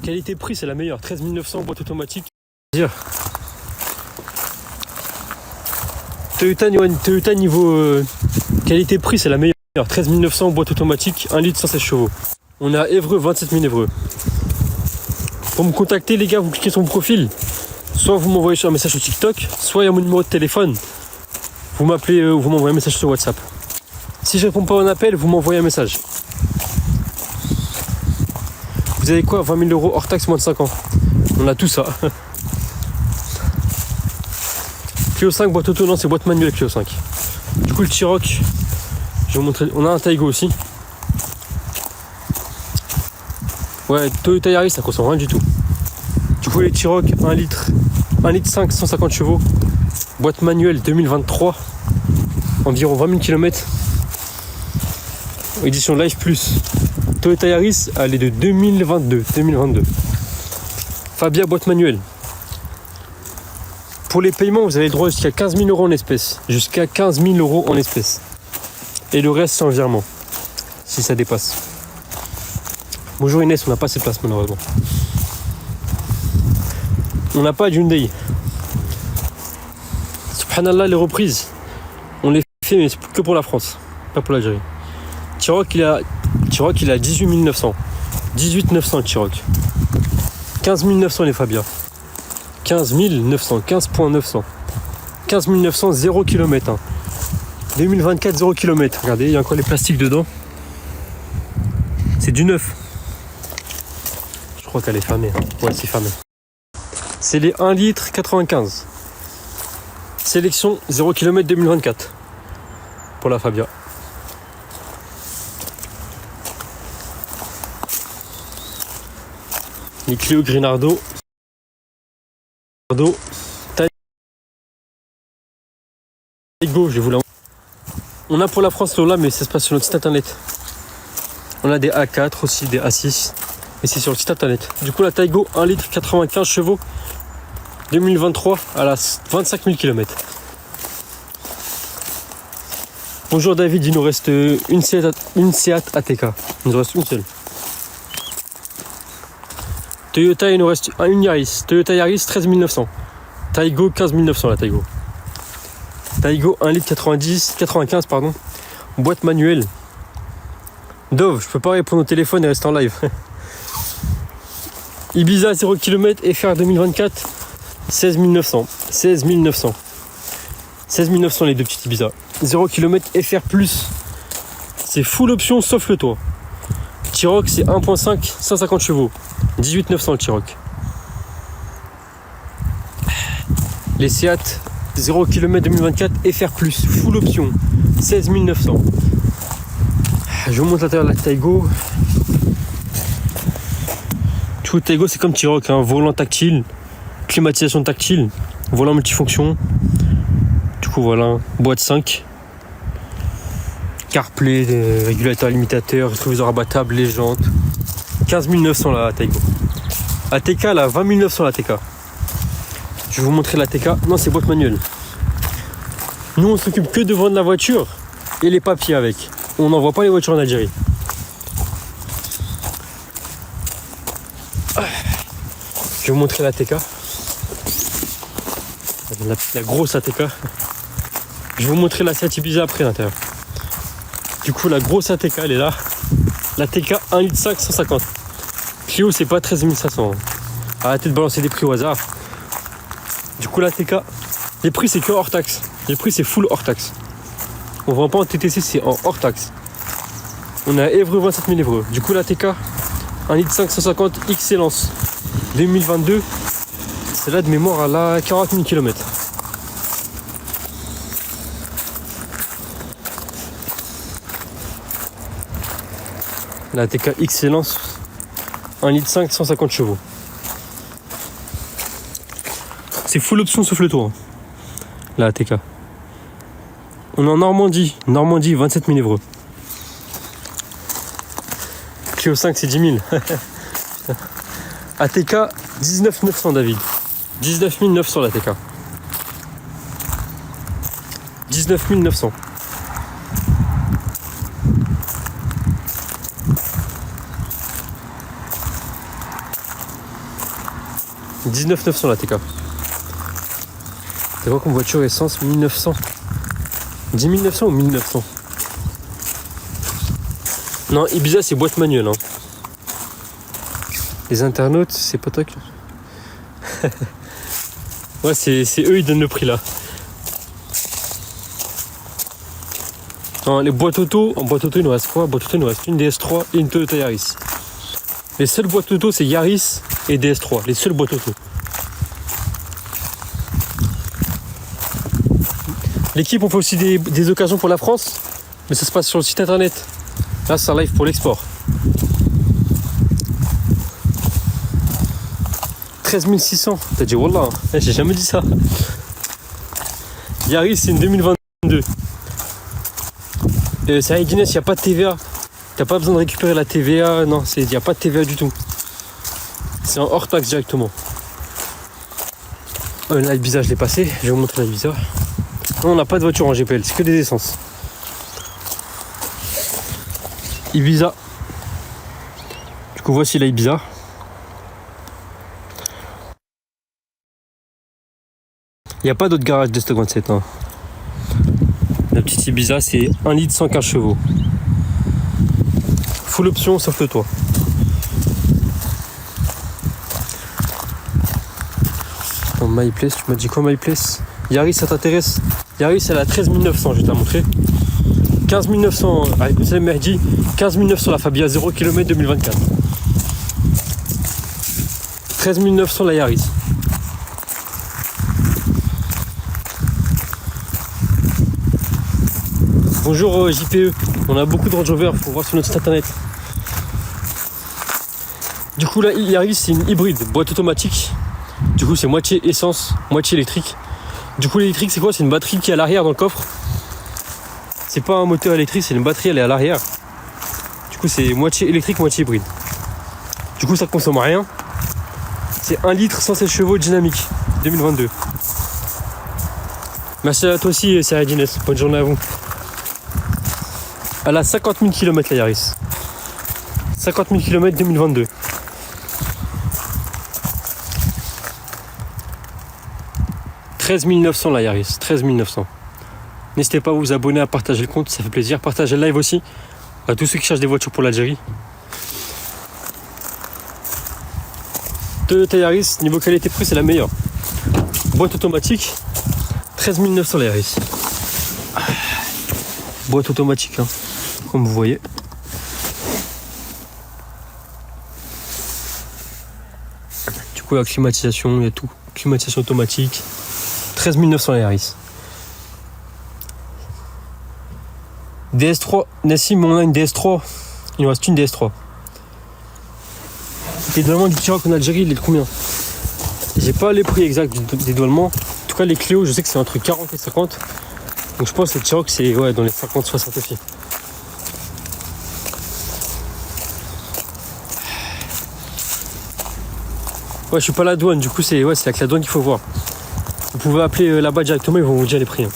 Qualité-prix, c'est la meilleure. 13 900, boîte automatique. Dire. Toyota niveau qualité-prix, c'est la meilleure. 13 900, boîte automatique, 1 litre 116 chevaux. On est à Évreux, 27 000 Évreux. Pour me contacter, les gars, vous cliquez sur mon profil. Soit vous m'envoyez sur un message sur TikTok, soit il y a mon numéro de téléphone. Vous m'appelez ou vous m'envoyez un message sur WhatsApp. Si je ne réponds pas à un appel, vous m'envoyez un message. Vous avez quoi? 20 000 € hors taxe, moins de 5 ans. On a tout ça. Clio 5, boîte auto, non, c'est boîte manuelle Clio 5. Du coup, le T-Roc, je vais vous montrer. On a un Taigo aussi. Ouais, Toyota Yaris, ça consomme rien du tout. Du coup, les T-Roc, 1 litre 5, 150 chevaux. Boîte manuelle 2023. Environ 20 000 km. Édition Live Plus. Toyota Yaris, elle est de 2022. Fabia, boîte manuelle. Pour les paiements, vous avez le droit jusqu'à 15 000 € en espèces. Jusqu'à 15 000 € en espèces. Et le reste, c'est en virement. Si ça dépasse. Bonjour Inès, on n'a pas ces places malheureusement. On n'a pas d'Hyundai. Subhanallah, les reprises. On les fait, mais que pour la France. Pas pour l'Algérie. T-Roc, il a 18 900. 18 900 T-Roc. 15 900 les Fabia. 15 900. 15.900. 15 900, 0 km. Hein. 2024, 0 km. Regardez, il y a encore les plastiques dedans. C'est du neuf. Je crois qu'elle est fermée. Hein. Ouais, c'est fermé. C'est les 1 litre 95. Sélection 0 km 2024. Pour la Fabia. Les Clio Grinardo. Taigo, je vais vous la. On a pour la France Lola, mais ça se passe sur notre site internet. On a des A4 aussi, des A6. Mais c'est sur le site internet. Du coup, la Taigo 1 litre 95 chevaux 2023 à la 25 000 km. Bonjour David, il nous reste une Seat ATK. Il nous reste une seule. Toyota, il nous reste une Yaris. Toyota Yaris 13 900. Taigo 15 900 la Taigo. Taigo 1 litre 95 pardon. Boîte manuelle. Dove, je peux pas répondre au téléphone et rester en live. Ibiza 0 km FR 2024 16 900. 16 900. 16 900 les deux petites Ibiza. 0 km FR+. C'est full option sauf le toit. T-Roc c'est 1.5 150 chevaux. 18 900 le T-Roc. Les Seat 0 km 2024 FR+. Full option. 16 900. Je vous montre l'intérieur de la Taigo. Tout Taigo c'est comme T-Roc, hein. Volant tactile, climatisation tactile, volant multifonction. Du coup voilà, boîte 5. CarPlay, régulateur limitateur, rétroviseur abattable, les jantes. 15 900 la Taigo. ATK là, 20 900 la TK. Je vais vous montrer la TK. Non, c'est boîte manuelle. Nous on s'occupe que de vendre la voiture et les papiers avec. On n'envoie pas les voitures en Algérie. Je vais vous montrer la TK. La grosse ATK. Je vais vous montrer la Seat Ibiza après à l'intérieur. Du coup, la grosse ATK, elle est là. La TK 1 litre 5 150. Clio, c'est pas 13 500. Arrêtez de balancer des prix au hasard. Du coup, la TK, les prix, c'est que hors taxe. Les prix, c'est full hors taxe. On vend pas en TTC, c'est en hors taxe. On est à Évreux, 27 000 Évreux. Du coup, la TK 1 litre 5 150 Excellence 2022. C'est là de mémoire à la 40 000 km. La TK Excellence 1 litre 5 150 chevaux. C'est full option sauf le toit. Hein. La ATK. On est en Normandie. Normandie 27 000 Évreux. Clio 5 c'est 10 000. ATK 19 900 David. 19 900 la TK. 19 900. 19 900 la TK. C'est quoi comme voiture essence? 1900. 10 900 ou 1900? Non, Ibiza c'est boîte manuelle. Hein. Les internautes, c'est pas toi qui... Ouais, c'est eux, ils donnent le prix là. Non, les boîtes auto, en boîte auto il nous reste quoi? En boîte auto il nous reste une DS3 et une Toyota Yaris. Les seules boîtes auto c'est Yaris et DS3, les seules boîtes auto. L'équipe on fait aussi des occasions pour la France, mais ça se passe sur le site internet. Là c'est un live pour l'export. 13 600, t'as dit wallah, hein. J'ai jamais dit ça. Yaris c'est une 2022. C'est à Guinness, il n'y a pas de TVA. T'as pas besoin de récupérer la TVA, non, il n'y a pas de TVA du tout. C'est en hors taxe directement. Là, Ibiza, je l'ai passé, je vais vous montrer la Ibiza. Non, on n'a pas de voiture en GPL, c'est que des essences. Ibiza. Du coup, voici la Ibiza. Il n'y a pas d'autre garage de stock 27. Hein. La petite Ibiza, c'est 1 litre 115 chevaux. Full option sauf le toit. En My Place, tu m'as dit quoi My Place? Yaris, ça t'intéresse? Yaris, elle a 13 900, je vais te la montrer. 15 900 avec le Merdi, 15 900 la Fabia 0 km 2024. 13 900 la Yaris. Bonjour JPE, on a beaucoup de Range Rover, faut voir sur notre site internet. Du coup la Yaris c'est une hybride, boîte automatique. Du coup c'est moitié essence, moitié électrique. Du coup l'électrique c'est quoi? C'est une batterie qui est à l'arrière dans le coffre. C'est pas un moteur électrique, c'est une batterie, elle est à l'arrière. Du coup c'est moitié électrique, moitié hybride. Du coup ça consomme rien. C'est 1 litre 116 chevaux dynamique 2022. Merci à toi aussi Sarah Guinness, bonne journée à vous. Elle a 50 000 km la Yaris. 50 000 km 2022. « 13 900 la Yaris, 13 900. N'hésitez pas à vous abonner, à partager le compte, ça fait plaisir. Partagez le live aussi à tous ceux qui cherchent des voitures pour l'Algérie. Toyota Yaris, niveau qualité-prix, c'est la meilleure. Boîte automatique, 13 900 la Yaris. Boîte automatique, hein, comme vous voyez. Du coup, la climatisation, il y a tout. Climatisation automatique. 13 900 la Yaris. DS3, Nassim, on a une DS3. Il nous reste une DS3. Le dédouanement du T-Roc en Algérie, il est de combien? J'ai pas les prix exacts du dédouanement. En tout cas, les Clio, je sais que c'est entre 40 et 50. Donc je pense que le T-Roc, c'est ouais, dans les 50-60 aussi. Ouais, je suis pas à la douane, du coup, c'est avec la douane qu'il faut voir. Vous pouvez appeler là-bas directement, ils vont vous dire les prix. Hein.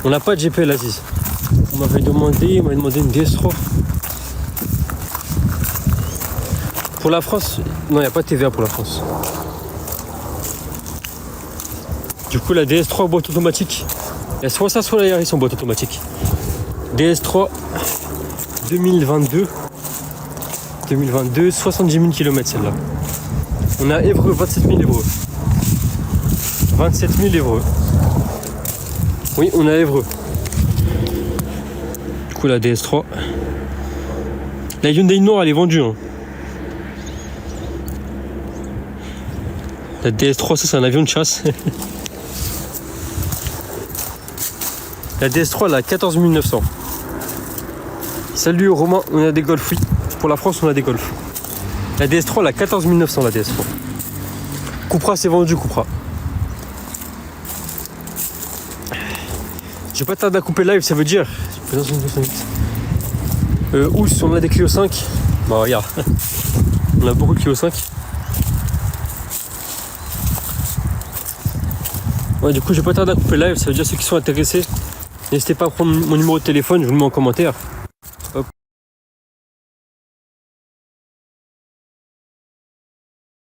On n'a pas de GPL Aziz. On m'avait demandé une DS3. Pour la France, non, il n'y a pas de TVA pour la France. Du coup, la DS3 boîte automatique. Il y a soit ça, soit la Yaris en boîte automatique. DS3 2022. 70 000 km celle-là. On a Évreux, 27 000 Évreux. 27 000 Évreux. Oui, on a Évreux. Du coup, la DS3. La Hyundai Nord, elle est vendue. Hein. La DS3, ça, c'est un avion de chasse. La DS3, elle a 14 900. Salut Romain, on a des Golf, oui. Pour la France, on a des Golf. La DS3, elle a 14 900, la DS3. Cupra, c'est vendu, Cupra. Je vais pas tarder à couper le live, ça veut dire. Ous, on a des Clio 5. Bah, regarde. On a beaucoup de Clio 5. Ouais, du coup, je vais pas tarder à couper le live, ça veut dire ceux qui sont intéressés. N'hésitez pas à prendre mon numéro de téléphone, je vous le mets en commentaire. Hop.